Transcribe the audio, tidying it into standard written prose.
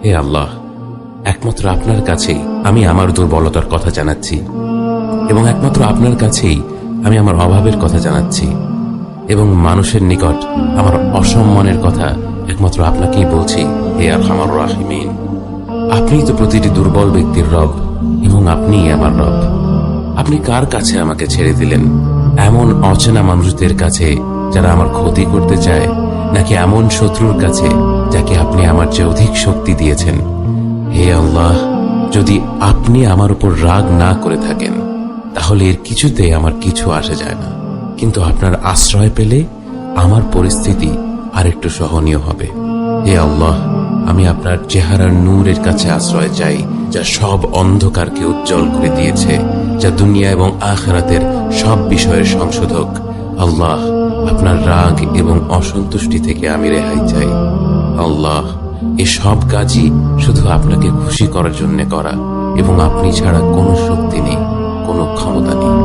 হে আল্লাহ, একমাত্র আপনার কাছেই আমি আমার দুর্বলতার কথা জানাচ্ছি, এবং একমাত্র আপনার কাছেই আমি আমার অভাবের কথা জানাচ্ছি, এবং মানুষের নিকট আমার অসম্মানের কথা একমাত্র আপনাকেই বলছি। হে আরহামার রাহিমিন, আপনিই তো প্রতিটি দুর্বল ব্যক্তির রব, এবং আপনিই আমার রব। আপনি কার কাছে আমাকে ছেড়ে দিলেন? এমন অচেনা মানুষদের কাছে যারা আমার ক্ষতি করতে চায়, নাকি এমন শত্রুর কাছে যাকে আপনি আমার চেয়ে অধিক শক্তি দিয়েছেন? হে আল্লাহ, যদি আপনি আমার উপর রাগ না করে থাকেন তাহলে এর কিছুতে আমার কিছু আসে যায় না, কিন্তু আপনার আশ্রয় পেলে আমার পরিস্থিতি আরেকটু সহনীয় হবে। হে আল্লাহ, আমি আপনার চেহারার নূরের কাছে আশ্রয় চাই, যা সব অন্ধকারকে উজ্জ্বল করে দিয়েছে, যা দুনিয়া এবং আখিরাতের সব বিষয়ের সংশোধক। আল্লাহ, আপনার রাগ এবং অসন্তুষ্টি থেকে আমি রেহাই চাই। আল্লাহ, এ সব কাজই শুধু আপনাকে খুশি করার জন্য করা, এবং আপনি ছাড়া কোনো শক্তি নেই, কোনো ক্ষমতা নেই।